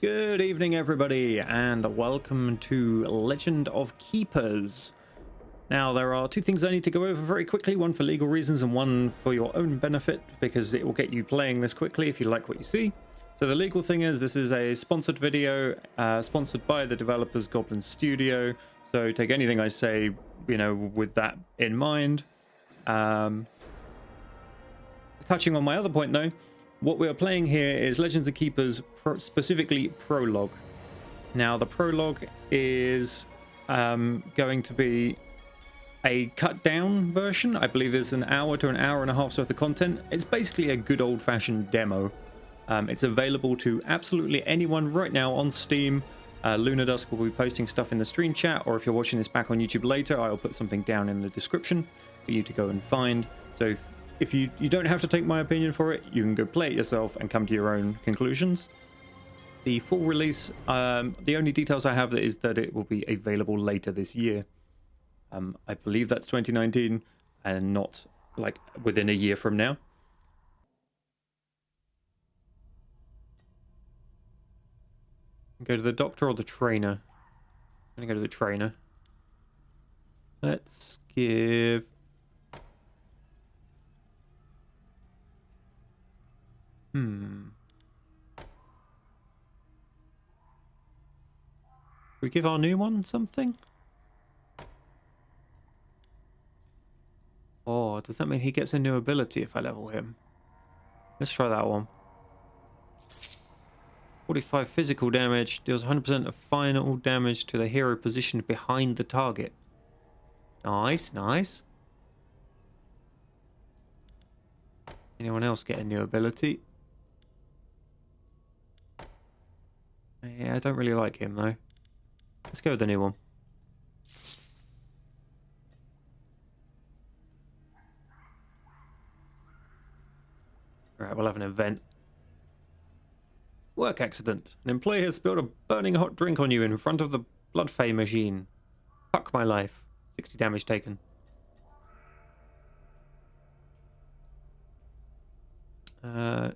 Good evening, everybody, and welcome to Legend of Keepers. Now, there are two things I need to go over very quickly, one for legal reasons and one for your own benefit, because it will get you playing this quickly if you like what you see. So the legal thing is, this is a sponsored video, sponsored by the developers Goblin Studio, so take anything I say, you know, with that in mind. Touching on my other point, though, what we are playing here is Legends of Keepers, specifically Prologue. Now, the Prologue is going to be a cut-down version. I believe there's an hour to an hour and a half's worth of content. It's basically a good old-fashioned demo. It's available to absolutely anyone right now on Steam. Lunadusk will be posting stuff in the stream chat, or if you're watching this back on YouTube later, I'll put something down in the description for you to go and find. So if you don't have to take my opinion for it, you can go play it yourself and come to your own conclusions. The full release, the only details I have is that it will be available later this year. I believe that's 2019 and not like within a year from now. Go to the doctor or the trainer? I'm gonna go to the trainer. Let's give... We give our new one something? Oh, does that mean he gets a new ability if I level him? Let's try that one. 45 physical damage, deals 100% of final damage to the hero positioned behind the target. Nice, nice. Anyone else get a new ability? Yeah, I don't really like him though. Let's go with the new one. Alright, we'll have an event. Work accident. An employee has spilled a burning hot drink on you in front of the blood fay machine. Fuck my life. 60 damage taken. We'll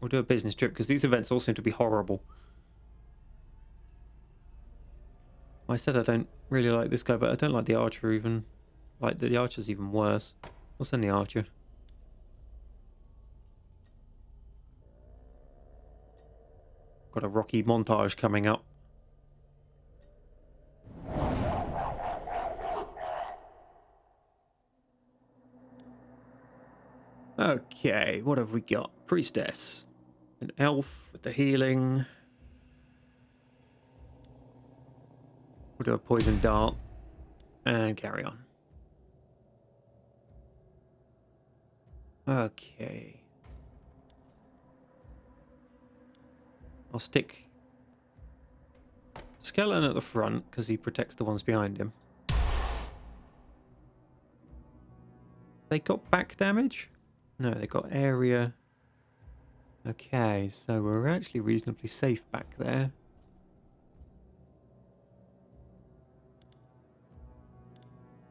do a business trip because these events all seem to be horrible. I said I don't really like this guy, but I don't like the archer even. Like, the archer's even worse. We'll send the archer. Got a rocky montage coming up. Okay, what have we got? Priestess. An elf with the healing. We'll do a poison dart. And carry on. Okay. I'll stick skeleton at the front because he protects the ones behind him. They got back damage? No, they got area. Okay, so we're actually reasonably safe back there.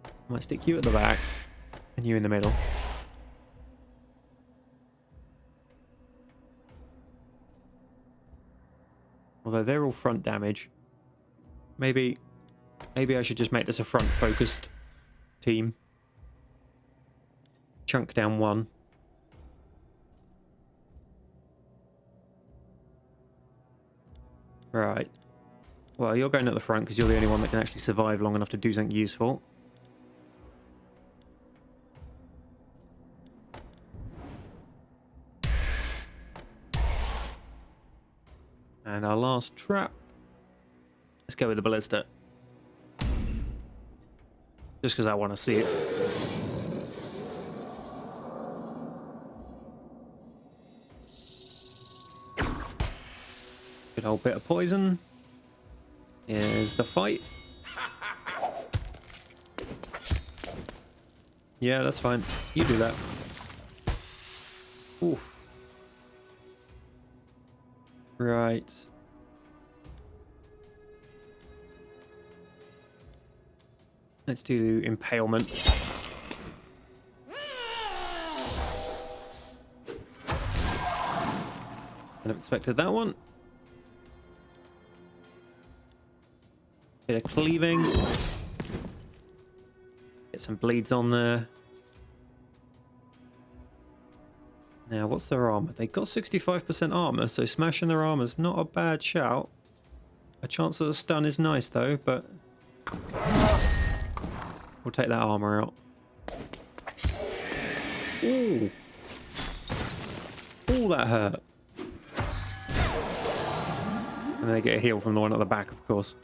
I might stick you at the back and you in the middle. Although they're all front damage. Maybe I should just make this a front focused team. Chunk down one. Right. Well, you're going at the front because you're the only one that can actually survive long enough to do something useful. And our last trap. Let's go with the ballista. Just because I want to see it. Good old bit of poison. Here's the fight. Yeah, that's fine. You do that. Oof. Right. Let's do impalement. Kind of expected that one. Bit of cleaving. Get some bleeds on there. Now, what's their armor? They got 65% armor, so smashing their armor's not a bad shout. A chance of the stun is nice though, but we'll take that armor out. Ooh. Ooh, that hurt. And they get a heal from the one at the back, of course.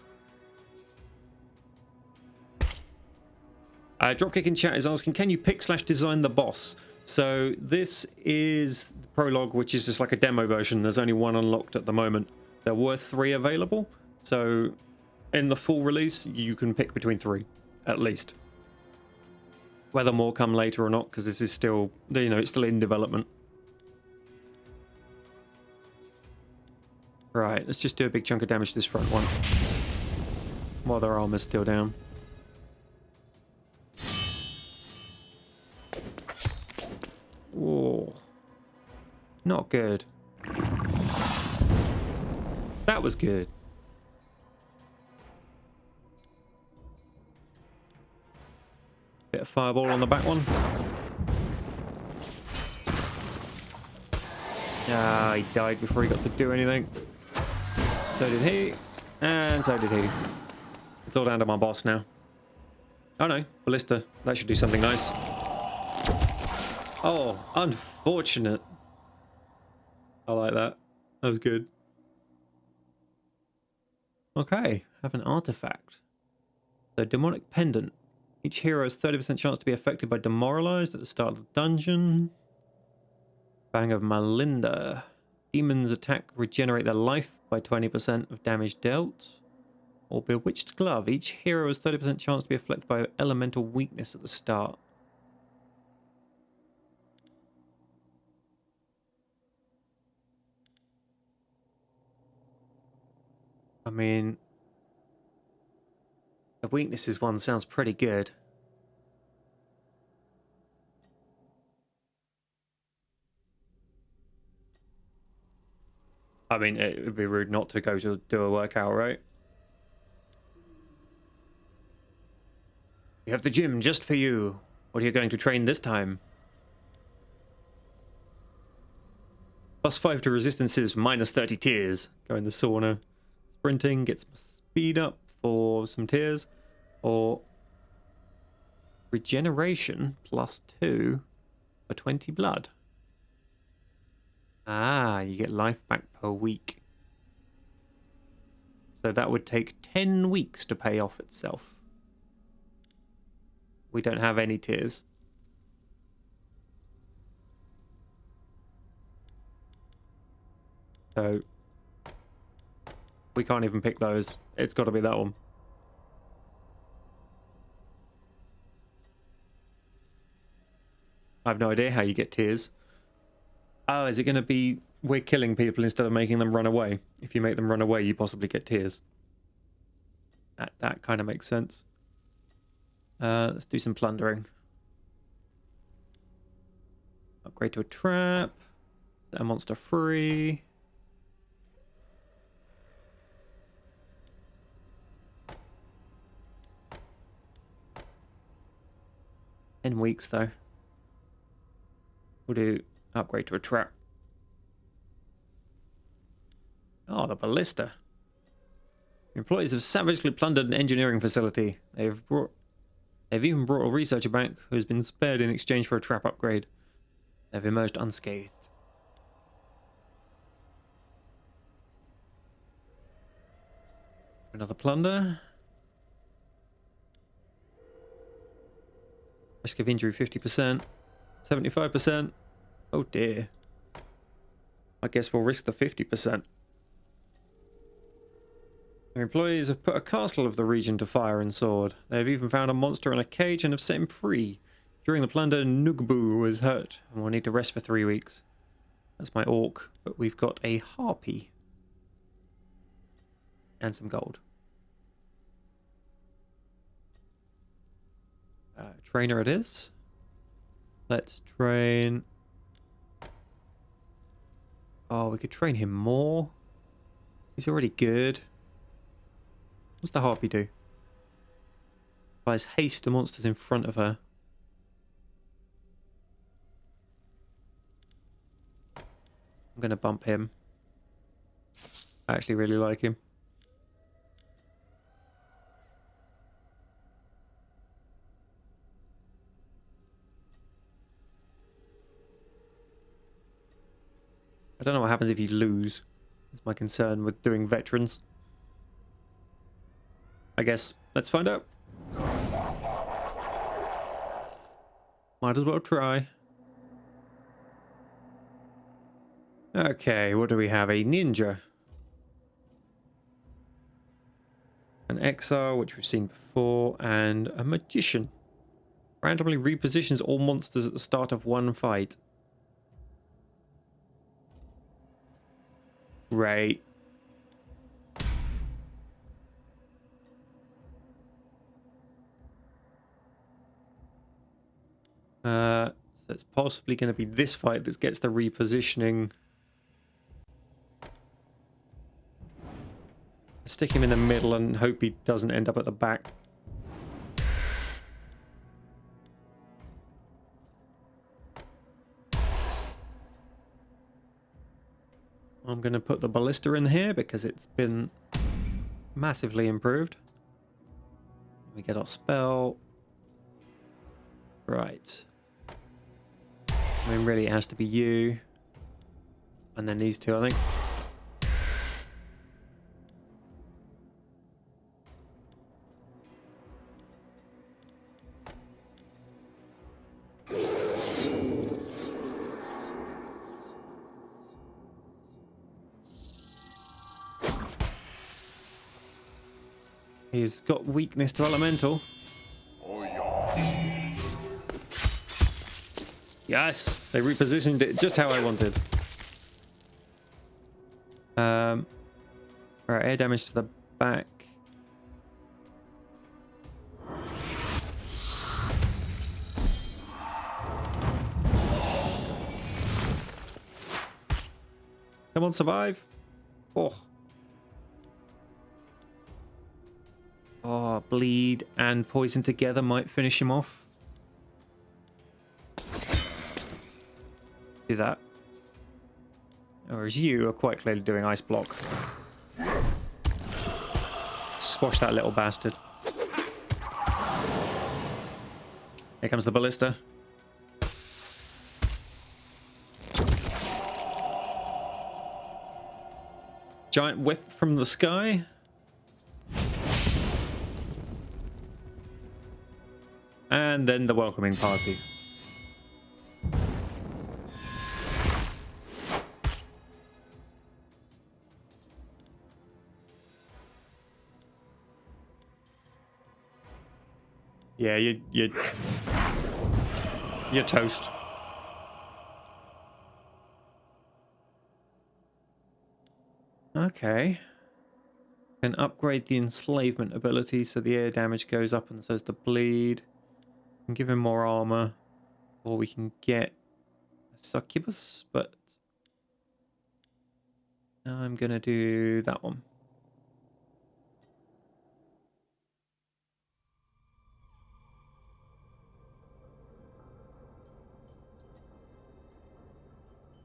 Dropkick in chat is asking, can you pick/design the boss? So this is the Prologue, which is just like a demo version. There's only one unlocked at the moment. There were 3 available. So in the full release, you can pick between 3, at least. Whether more come later or not, because this is still, you know, it's still in development. Right, let's just do a big chunk of damage to this front one. While their armor's still down. Whoa. Not good. That was good. Bit of fireball on the back one. Ah, he died before he got to do anything. So did he. And so did he. It's all down to my boss now. Oh no, ballista. That should do something nice. Oh, unfortunate. I like that. That was good. Okay, have an artifact. The demonic pendant. Each hero has 30% chance to be affected by demoralized at the start of the dungeon. Bang of Melinda. Demons attack regenerate their life by 20% of damage dealt. Or Bewitched Glove. Each hero has 30% chance to be afflicted by elemental weakness at the start. I mean, the weaknesses one sounds pretty good. I mean, it would be rude not to go to do a workout, right? We have the gym just for you. What are you going to train this time? +5 to resistances, -30 tears. Go in the sauna. Sprinting gets speed up for some tears. Or regeneration +2 for 20 blood. Ah, you get life back per week. So that would take 10 weeks to pay off itself. We don't have any tears. So we can't even pick those. It's got to be that one. I have no idea how you get tears. Oh, is it going to be we're killing people instead of making them run away? If you make them run away, you possibly get tears. That kind of makes sense. Let's do some plundering. Upgrade to a trap. Set a monster free. In weeks though. We'll do upgrade to a trap. Oh, the ballista. Employees have savagely plundered an engineering facility. They've even brought a researcher back who has been spared in exchange for a trap upgrade. They've emerged unscathed. Another plunder. Risk of injury 50%. 75%. Oh dear. I guess we'll risk the 50%. Their employees have put a castle of the region to fire and sword. They have even found a monster in a cage and have set him free. During the plunder, Nugbu was hurt and will need to rest for 3 weeks. That's my orc, but we've got a harpy. And some gold. Trainer it is. Let's train... Oh, we could train him more. He's already good. What's the harpy do? Applies haste to monsters in front of her. I'm going to bump him. I actually really like him. I don't know what happens if you lose. That's my concern with doing veterans. I guess let's find out. Might as well try. Okay, what do we have? A ninja. An exile, which we've seen before, and a magician. Randomly repositions all monsters at the start of one fight. Great. So it's possibly going to be this fight that gets the repositioning. Stick him in the middle and hope he doesn't end up at the back. I'm going to put the ballista in here because it's been massively improved. We get our spell. Right. I mean, really, it has to be you. And then these two, I think. He's got weakness to elemental. Yes, they repositioned it just how I wanted. Right, air damage to the back. Come on, survive. Oh. Oh, bleed and poison together might finish him off. Do that. Whereas you are quite clearly doing ice block. Squash that little bastard. Here comes the ballista. Giant whip from the sky. And then the welcoming party. Yeah, you're toast. Okay. Can upgrade the enslavement ability so the air damage goes up and so does the bleed. Can give him more armor, or we can get a succubus, but I'm gonna do that one.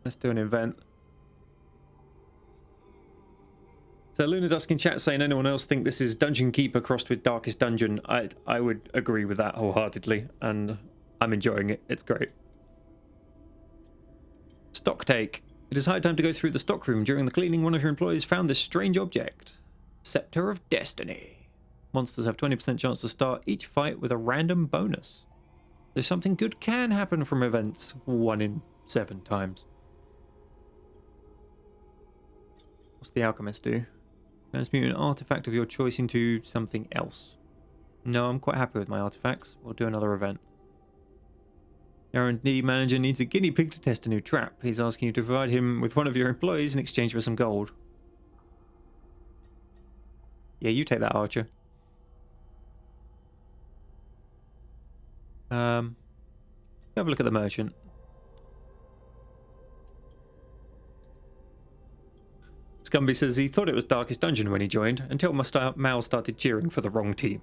Let's do an event. So Lunadusk in chat saying, anyone else think this is Dungeon Keeper crossed with Darkest Dungeon? I would agree with that wholeheartedly, and I'm enjoying it. It's great. Stock take. It is high time to go through the stockroom. During the cleaning, one of your employees found this strange object. Scepter of Destiny. Monsters have 20% chance to start each fight with a random bonus. So something good can happen from events 1 in 7 times. What's the alchemist do? Transmute an artifact of your choice into something else. No, I'm quite happy with my artifacts. We'll do another event. The R&D manager needs a guinea pig to test a new trap. He's asking you to provide him with one of your employees in exchange for some gold. Yeah, you take that, Archer. Have a look at the merchant. Scumby says he thought it was Darkest Dungeon when he joined, until Mal started cheering for the wrong team.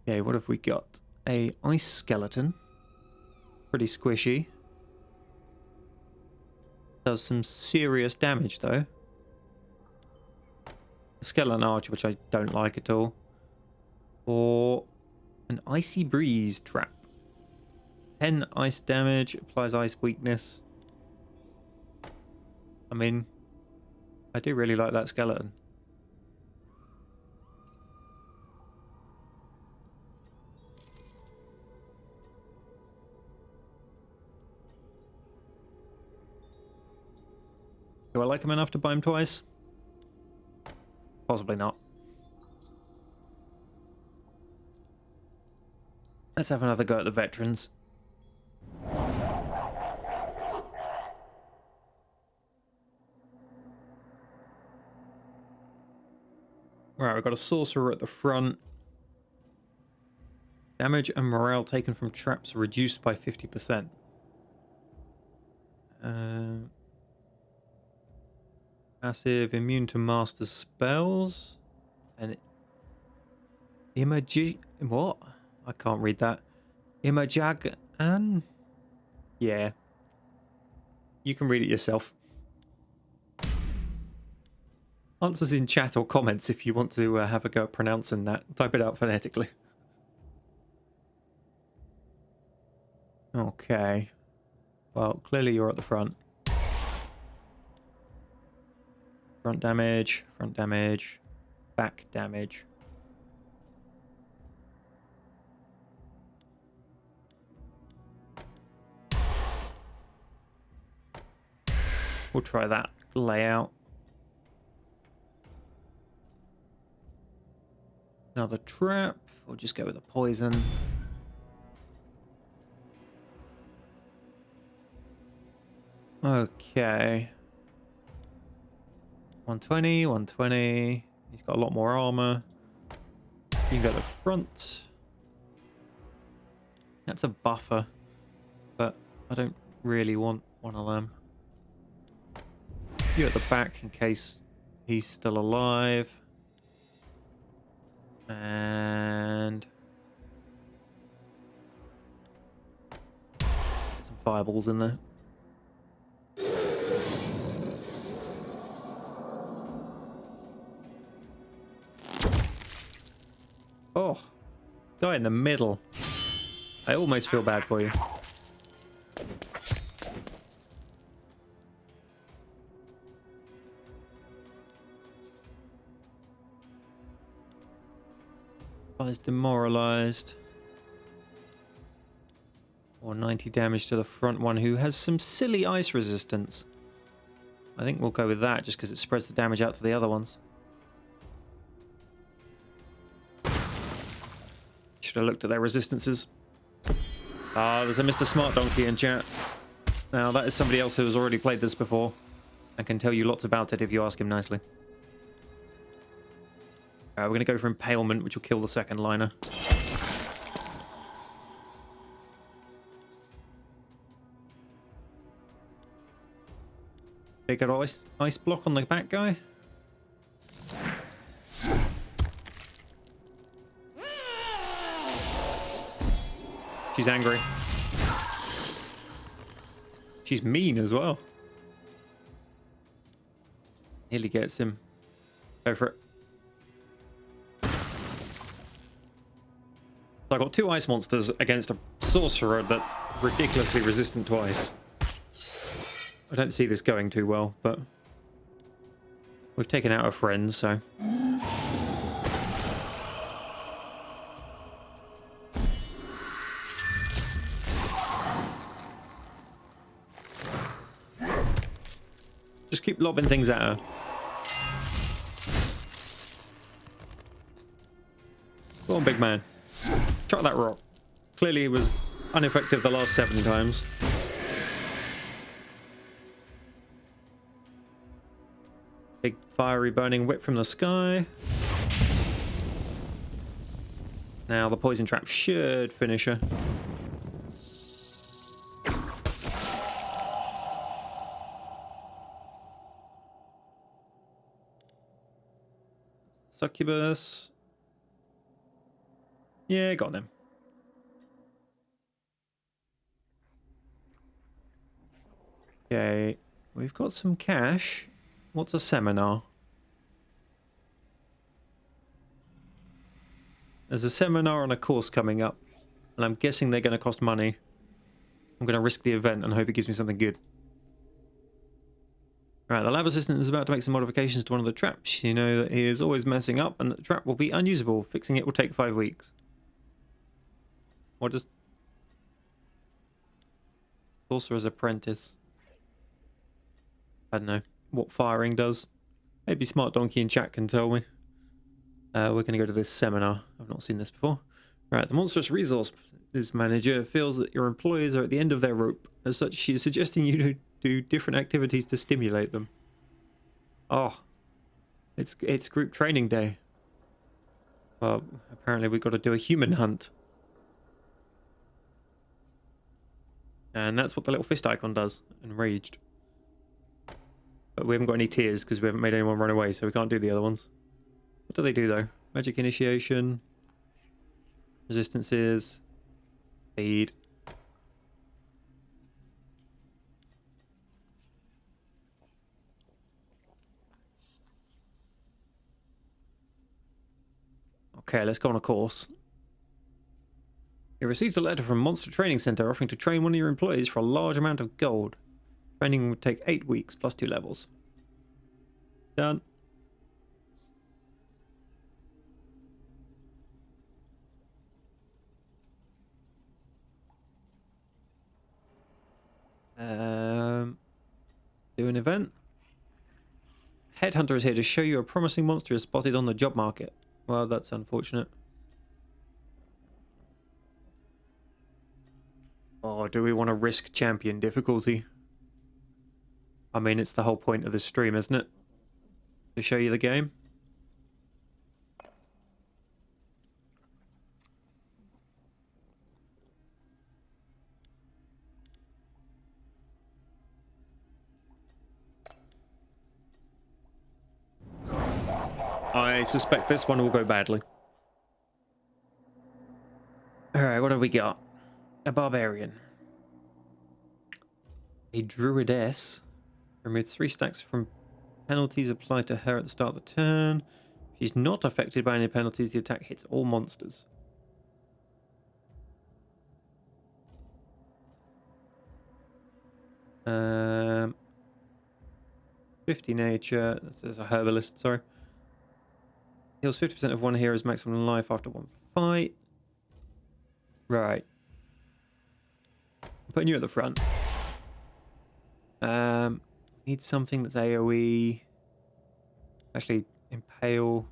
Okay, what have we got? A ice skeleton. Pretty squishy. Does some serious damage though. A skeleton archer, which I don't like at all. Or an icy breeze trap. 10 ice damage, applies ice weakness. I mean, I do really like that skeleton. Do I like him enough to buy him twice? Possibly not. Let's have another go at the veterans. Right, we've got a sorcerer at the front. Damage and morale taken from traps reduced by 50%. Massive, immune to master spells. And what? I can't read that. Imajagan? Yeah. You can read it yourself. Answers in chat or comments if you want to have a go at pronouncing that. Type it out phonetically. Okay. Well, clearly you're at the front. Front damage, back damage. We'll try that layout. Another trap. We'll just go with a poison. Okay. 120, 120. He's got a lot more armor. You can go to the front. That's a buffer, but I don't really want one of them. You at the back in case he's still alive. And some fireballs in there. Oh, guy in the middle. I almost feel bad for you. Guy's demoralized. Or 90 damage to the front one who has some silly ice resistance. I think we'll go with that just because it spreads the damage out to the other ones. Should have looked at their resistances. Ah, there's a Mr. Smart Donkey in chat. Now, that is somebody else who has already played this before and can tell you lots about it if you ask him nicely. We're going to go for Impalement, which will kill the second liner. They got ice block on the back guy. She's angry. She's mean as well. Nearly gets him. Go for it. So I got two ice monsters against a sorcerer that's ridiculously resistant to ice. I don't see this going too well, but we've taken out our friends, so. Just keep lobbing things at her. Go on, big man. Chuck that rock. Clearly it was ineffective the last 7 times. Big fiery burning whip from the sky. Now the poison trap should finish her. succubus. Yeah, got them. Okay, we've got some cash. What's a seminar? There's a seminar and a course coming up, and I'm guessing they're going to cost money. I'm going to risk the event and hope it gives me something good. Right, the lab assistant is about to make some modifications to one of the traps. You know that he is always messing up and that the trap will be unusable. Fixing it will take 5 weeks. What does... Sorcerer's Apprentice. I don't know what firing does. Maybe Smart Donkey in chat can tell me. We're going to go to this seminar. I've not seen this before. Right, the Monstrous Resources Manager feels that your employees are at the end of their rope. As such, she is suggesting you to do different activities to stimulate them. Oh, it's group training day. Well, apparently we've got to do a human hunt. And that's what the little fist icon does. Enraged. But we haven't got any tears because we haven't made anyone run away, so we can't do the other ones. What do they do though? Magic initiation. Resistances. Speed. Okay, let's go on a course. You received a letter from Monster Training Center offering to train one of your employees for a large amount of gold. Training would take 8 weeks plus 2 levels. Done. Do an event. Headhunter is here to show you a promising monster is spotted on the job market. Well, that's unfortunate. Oh, do we want to risk champion difficulty? I mean, it's the whole point of the stream, isn't it? To show you the game. I suspect this one will go badly. Alright, what have we got? A barbarian. A druidess. Remove 3 stacks from penalties applied to her at the start of the turn. She's not affected by any penalties. The attack hits all monsters. Um, 50 nature. That's a herbalist, sorry. Heals 50% of one hero's maximum life after one fight. Right. I'm putting you at the front. Need something that's AoE. Actually, impale.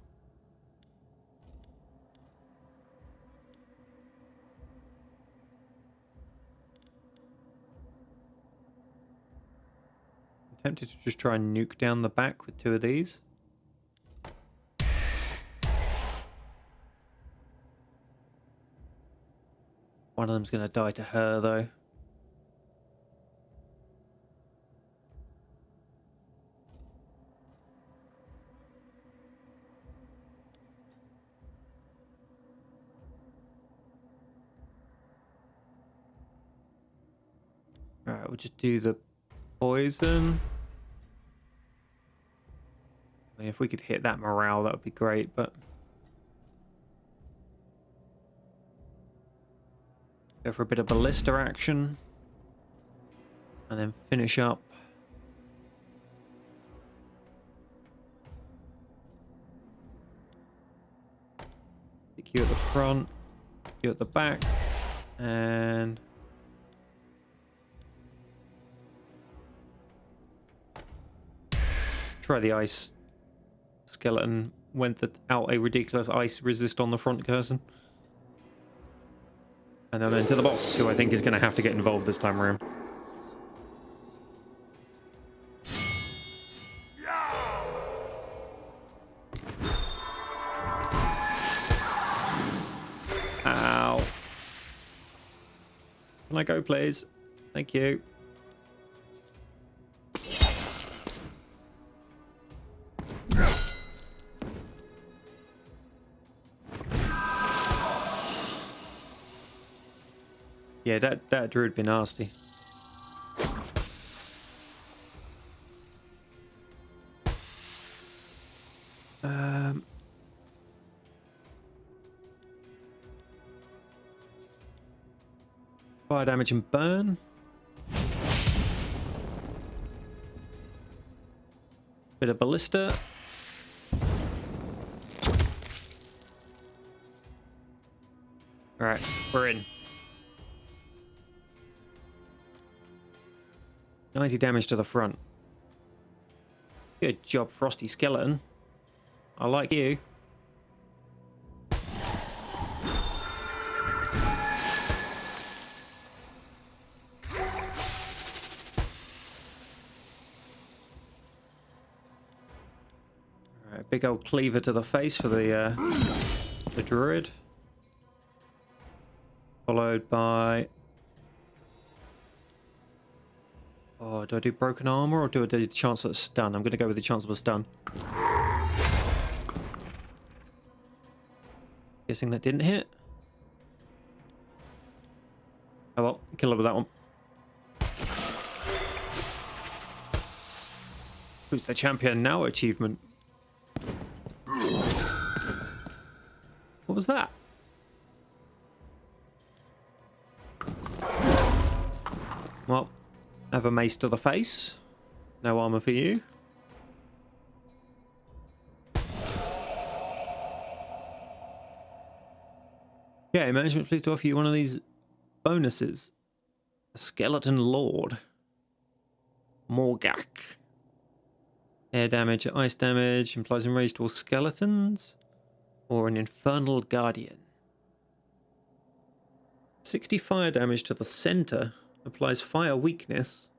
I'm tempted to just try and nuke down the back with 2 of these. One of them's going to die to her, though. Alright, we'll just do the poison. I mean, if we could hit that morale, that would be great, but... Go for a bit of ballista action. And then finish up. Stick you at the front, you at the back, and... Try the ice skeleton. Went out a ridiculous ice resist on the front person. And then into the boss, who I think is going to have to get involved this time around. Ow. Can I go, please? Thank you. Yeah, that druid be nasty. Fire damage and burn. Bit of ballista. Alright, we're in. 90 damage to the front. Good job, Frosty Skeleton. I like you. Alright, big old cleaver to the face for the druid. Followed by... Oh, do I do broken armor or do I do the chance of a stun? I'm going to go with the chance of a stun. Guessing that didn't hit. Oh well, kill her with that one. Who's the champion now achievement? What was that? Well, have a mace to the face. No armor for you. Okay, management pleased to offer you one of these bonuses. A skeleton lord. Morgak. Air damage, ice damage, implies enraged to all skeletons. Or an infernal guardian. 60 fire damage to the center. Applies fire weakness.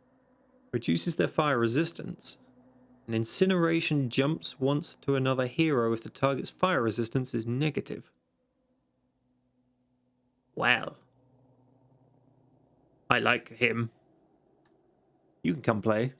Reduces their fire resistance. An incineration jumps once to another hero if the target's fire resistance is negative. Well, I like him. You can come play.